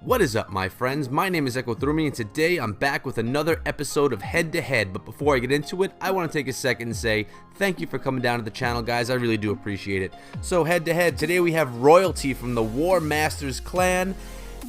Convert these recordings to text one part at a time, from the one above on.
What is up, my friends? My name is Echo Thrumi, and today I'm back with another episode of Head to Head. But before I get into it, I want to take a second and say thank you for coming down to the channel, guys. I really do appreciate it. So head to head, today we have Royalty from the War Masters clan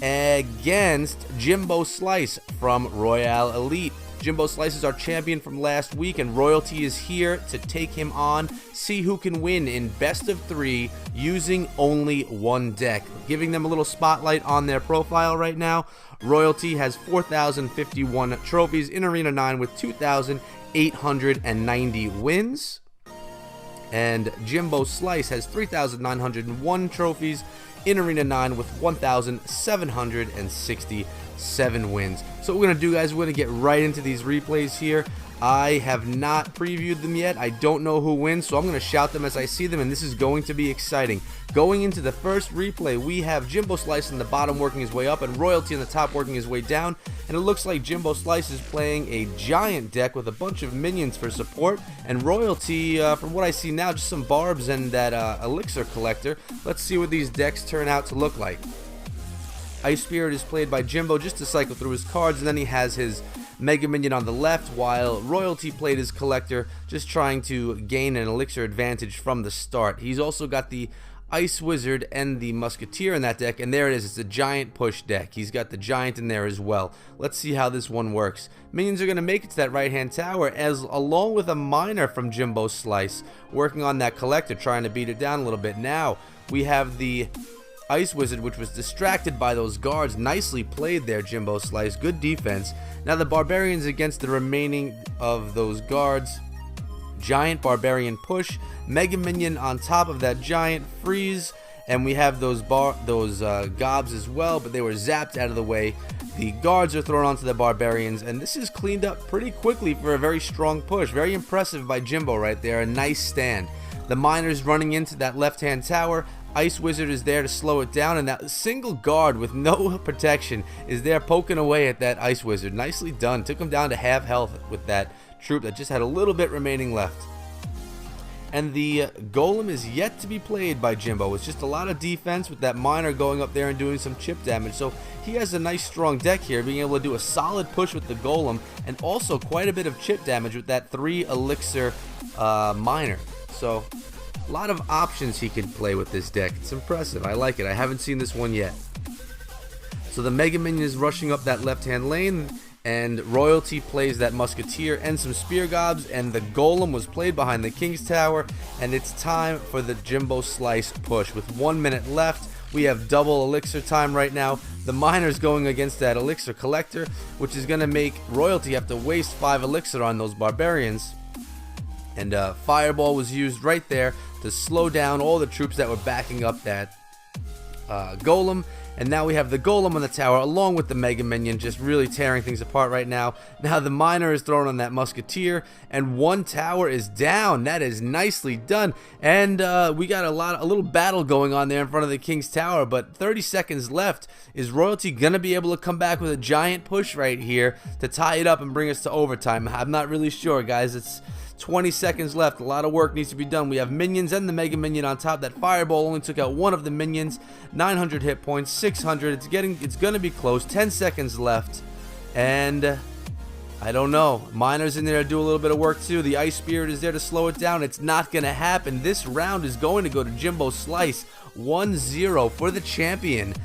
against Jimbo Slice from Royale Elite. Jimbo Slice is our champion from last week, and Royalty is here to take him on, see who can win in best of 3 using only one deck. Giving them a little spotlight on their profile right now. Royalty has 4,051 trophies in Arena 9 with 2,890 wins. And Jimbo Slice has 3,901 trophies in Arena 9 with 1,767 wins. So what we're going to do, guys, we're going to get right into these replays here. I have not previewed them yet. I don't know who wins, so I'm going to shout them as I see them, and this is going to be exciting. Going into the first replay, we have Jimbo Slice in the bottom working his way up and Royalty in the top working his way down. And it looks like Jimbo Slice is playing a giant deck with a bunch of minions for support. And Royalty, from what I see now, just some barbs and that elixir collector. Let's see what these decks turn out to look like. Ice Spirit is played by Jimbo just to cycle through his cards, and then he has his Mega Minion on the left, while Royalty played his collector, just trying to gain an elixir advantage from the start. He's also got the Ice Wizard and the Musketeer in that deck, and there it is. It's a giant push deck. He's got the giant in there as well. Let's see how this one works. Minions are going to make it to that right-hand tower, as along with a miner from Jimbo Slice, working on that collector, trying to beat it down a little bit. Now, we have the Ice Wizard, which was distracted by those guards. Nicely played there, Jimbo Slice. Good defense. Now the Barbarians against the remaining of those guards. Giant Barbarian push. Mega Minion on top of that giant freeze. And we have those gobs as well, but they were zapped out of the way. The guards are thrown onto the Barbarians, and this is cleaned up pretty quickly for a very strong push. Very impressive by Jimbo right there. A nice stand. The miners running into that left-hand tower. Ice Wizard is there to slow it down, and that single guard with no protection is there poking away at that Ice Wizard. Nicely done. Took him down to half health with that troop that just had a little bit remaining left. And the Golem is yet to be played by Jimbo. It's just a lot of defense with that miner going up there and doing some chip damage. So he has a nice strong deck here, being able to do a solid push with the Golem and also quite a bit of chip damage with that 3 elixir miner. So a lot of options he can play with this deck. It's impressive. I like it. I haven't seen this one yet. So the Mega Minion is rushing up that left-hand lane, and Royalty plays that Musketeer and some Spear Gobs, and the Golem was played behind the King's Tower, and it's time for the Jimbo Slice push. With 1 minute left, we have double elixir time right now. The miner's going against that elixir collector, which is going to make Royalty have to waste 5 elixir on those Barbarians. And Fireball was used right there to slow down all the troops that were backing up that Golem. And now we have the Golem on the tower along with the Mega Minion, just really tearing things apart right now. Now the miner is thrown on that Musketeer, and 1 tower is down. That is nicely done. And we got a little battle going on there in front of the King's Tower, but 30 seconds left. Is Royalty gonna be able to come back with a giant push right here to tie it up and bring us to overtime? I'm not really sure, guys. It's 20 seconds left. A lot of work needs to be done. We have minions and the Mega Minion on top. That Fireball only took out one of the minions. 900 hit points, 600. It's gonna be close. 10 seconds left, and I don't know. Miner's in there to do a little bit of work too. The Ice Spirit is there to slow it down. It's not gonna happen. This round is going to go to Jimbo Slice. 1-0 for the champion.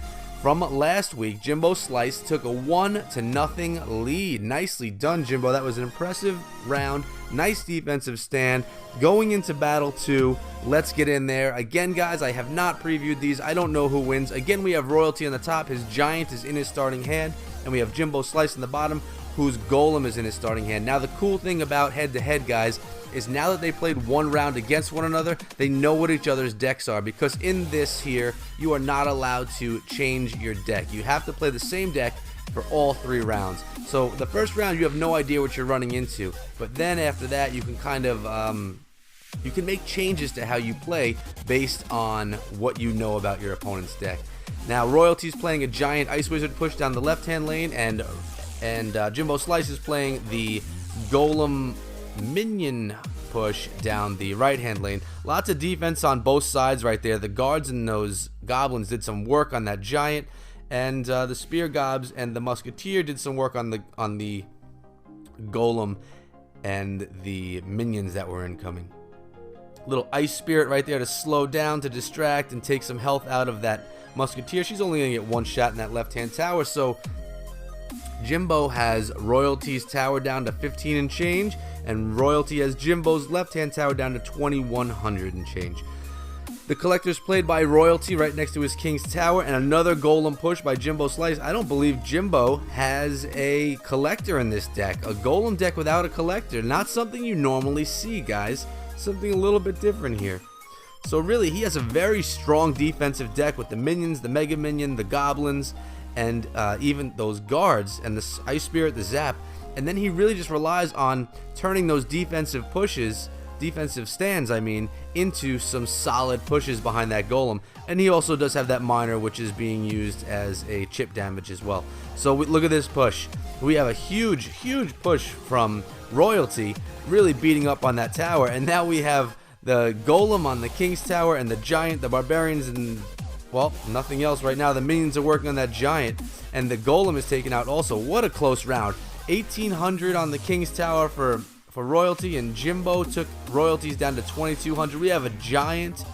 From last week, Jimbo Slice took a 1-0 lead. Nicely done, Jimbo. That was an impressive round. Nice defensive stand. Going into battle 2, let's get in there. Again, guys, I have not previewed these. I don't know who wins. Again, we have Royalty on the top. His giant is in his starting hand. And we have Jimbo Slice in the bottom, whose Golem is in his starting hand. Now, the cool thing about head-to-head, guys, is now that they played 1 round against one another, they know what each other's decks are, because in this here, you are not allowed to change your deck. You have to play the same deck for all 3 rounds. So the first round, you have no idea what you're running into, but then after that, you can kind of you can make changes to how you play based on what you know about your opponent's deck. Now, Royalty's playing a giant Ice Wizard push down the left-hand lane, and Jimbo Slice is playing the Golem Minion push down the right-hand lane. Lots of defense on both sides right there. The guards and those goblins did some work on that giant, And the spear gobs and the musketeer did some work on the golem and the minions that were incoming. Little ice spirit right there to slow down, to distract, and take some health out of that musketeer. She's only going to get one shot in that left-hand tower, so Jimbo has Royalty's tower down to 15 and change, and Royalty has Jimbo's left-hand tower down to 2100 and change. The collector's played by Royalty right next to his King's Tower, and another golem push by Jimbo Slice. I don't believe Jimbo has a collector in this deck. A golem deck without a collector. Not something you normally see, guys. Something a little bit different here. So really, he has a very strong defensive deck with the minions, the Mega Minion, the Goblins, and even those guards, and the Ice Spirit, the Zap. And then he really just relies on turning those defensive pushes, defensive stands I mean, into some solid pushes behind that golem. And he also does have that miner, which is being used as a chip damage as well. So look at this push. We have a huge push from Royalty, really beating up on that tower. And now we have the golem on the King's Tower, and the giant, the barbarians, and well, nothing else right now. The minions are working on that giant, and the golem is taken out also. What a close round. 1800 on the King's Tower for Royalty, and Jimbo took Royalties down to 2200. We have a giant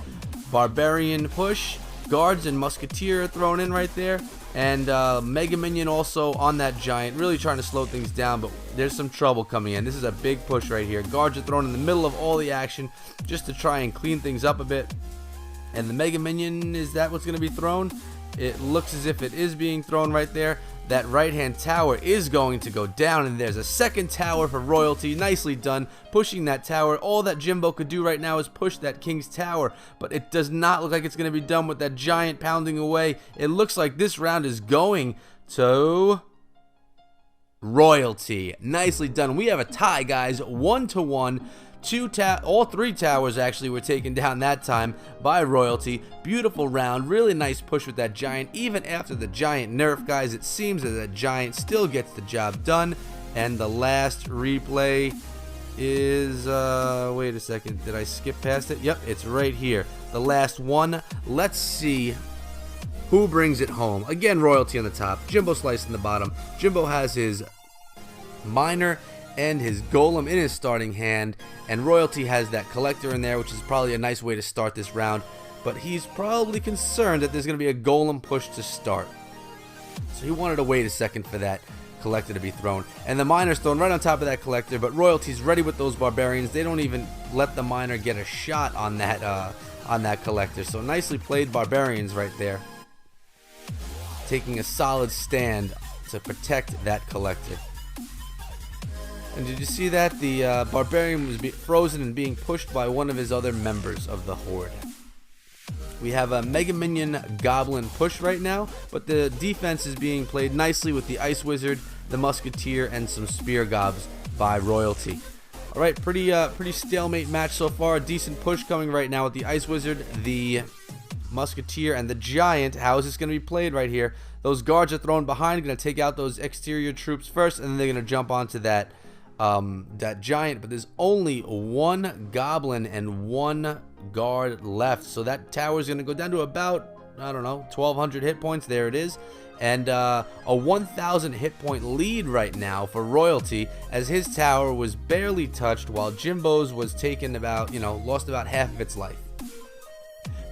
barbarian push, guards and musketeer thrown in right there, and Mega Minion also on that giant, really trying to slow things down, but there's some trouble coming in. This is a big push right here. Guards are thrown in the middle of all the action just to try and clean things up a bit. And the Mega Minion, is that what's going to be thrown? It looks as if it is being thrown right there. That right-hand tower is going to go down, and there's a second tower for Royalty. Nicely done, pushing that tower. All that Jimbo could do right now is push that King's Tower, but it does not look like it's going to be done with that giant pounding away. It looks like this round is going to Royalty. Nicely done. We have a tie, guys, 1-1. All three towers actually were taken down that time by Royalty. Beautiful round, really nice push with that giant. Even after the giant nerf, guys, it seems that that giant still gets the job done. And the last replay is wait a second, did I skip past it? Yep, it's right here, the last one. Let's see who brings it home. Again, Royalty on the top, Jimbo Slice in the bottom. Jimbo has his miner and his golem in his starting hand, and Royalty has that collector in there, which is probably a nice way to start this round, but he's probably concerned that there's going to be a golem push to start, so he wanted to wait a second for that collector to be thrown. And the miner's thrown right on top of that collector, but Royalty's ready with those barbarians. They don't even let the miner get a shot on that collector. So nicely played barbarians right there, taking a solid stand to protect that collector. And did you see that? The barbarian was frozen and being pushed by one of his other members of the horde. We have a Mega Minion Goblin push right now, but the defense is being played nicely with the Ice Wizard, the Musketeer, and some Spear Gobs by Royalty. Alright, pretty stalemate match so far. A decent push coming right now with the Ice Wizard, the Musketeer, and the Giant. How is this going to be played right here? Those guards are thrown behind, going to take out those exterior troops first, and then they're going to jump onto that giant, but there's only one goblin and one guard left, so that tower is going to go down to about, I don't know, 1200 hit points. There it is, and a 1000 hit point lead right now for Royalty, as his tower was barely touched while Jimbo's was taken about, lost about half of its life.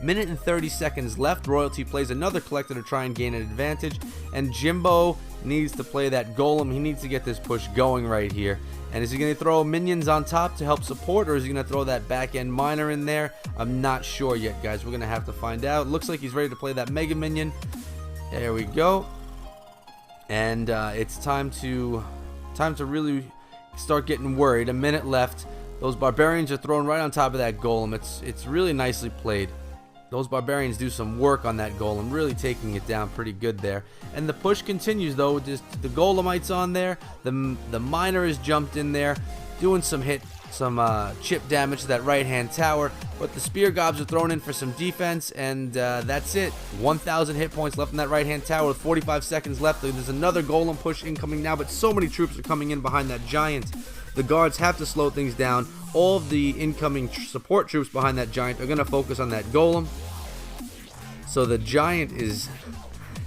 Minute and 30 seconds left. Royalty plays another collector to try and gain an advantage, and Jimbo needs to play that golem. He needs to get this push going right here. And is he going to throw minions on top to help support, or is he going to throw that back end miner in there? I'm not sure yet, guys. We're going to have to find out. Looks like he's ready to play that Mega Minion. There we go. And it's time to really start getting worried. A minute left. Those barbarians are thrown right on top of that golem. It's really nicely played. Those barbarians do some work on that golem, really taking it down pretty good there. And the push continues though, with the golemites on there. The miner has jumped in there, doing some chip damage to that right-hand tower. But the spear gobs are thrown in for some defense, and that's it. 1000 hit points left in that right-hand tower with 45 seconds left. There's another golem push incoming now, but so many troops are coming in behind that giant. The guards have to slow things down. All of the incoming support troops behind that giant are going to focus on that golem. So the giant is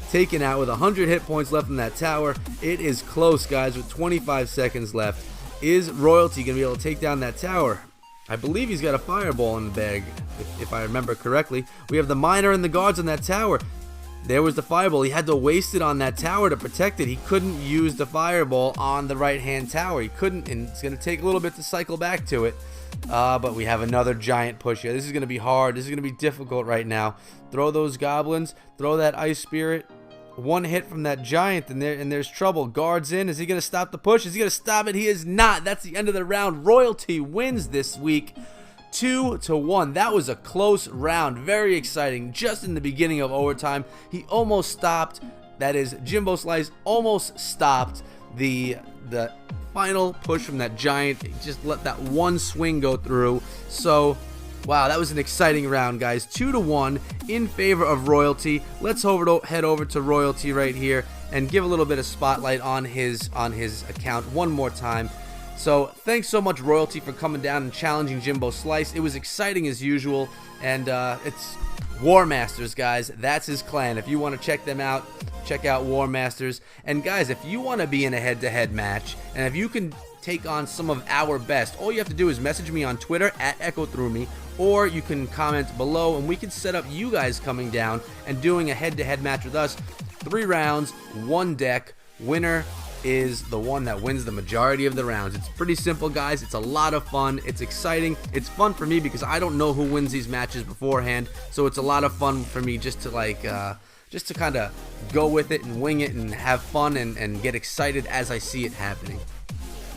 taken out with 100 hit points left in that tower. It is close, guys, with 25 seconds left. Is Royalty going to be able to take down that tower? I believe he's got a fireball in the bag, if I remember correctly. We have the miner and the guards on that tower. There was the fireball. He had to waste it on that tower to protect it. He couldn't use the fireball on the right-hand tower. He couldn't, and it's going to take a little bit to cycle back to it. But we have another giant push here. This is going to be hard. This is going to be difficult right now. Throw those goblins. Throw that ice spirit. One hit from that giant, and there's trouble. Guards in. Is he going to stop the push? Is he going to stop it? He is not. That's the end of the round. Royalty wins this week. 2-1. That was a close round. Very exciting. Just in the beginning of overtime, he almost stopped. That is, Jimbo Slice almost stopped the final push from that giant. He just let that one swing go through. So, wow, that was an exciting round, guys. 2-1 in favor of Royalty. Let's head over to Royalty right here and give a little bit of spotlight on his account one more time. So thanks so much, Royalty, for coming down and challenging Jimbo Slice. It was exciting as usual, and it's War Masters, guys. That's his clan. If you want to check them out, check out War Masters. And guys, if you want to be in a head-to-head match, and if you can take on some of our best, all you have to do is message me on Twitter at EchoThroughMe, or you can comment below, and we can set up you guys coming down and doing a head-to-head match with us. 3 rounds, 1 deck. Winner is the one that wins the majority of the rounds. It's pretty simple, guys. It's a lot of fun. It's exciting. It's fun for me because I don't know who wins these matches beforehand, so it's a lot of fun for me just to kind of go with it and wing it and have fun and get excited as I see it happening.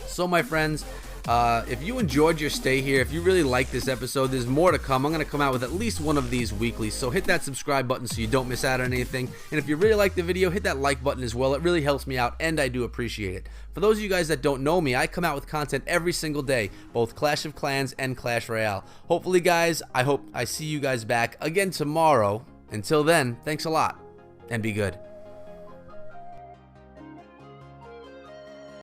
So, my friends, if you enjoyed your stay here, if you really like this episode, there's more to come. I'm going to come out with at least one of these weekly, so hit that subscribe button so you don't miss out on anything. And if you really like the video, hit that like button as well. It really helps me out, and I do appreciate it. For those of you guys that don't know me, I come out with content every single day, both Clash of Clans and Clash Royale. Hopefully, guys, I hope I see you guys back again tomorrow. Until then, thanks a lot, and be good.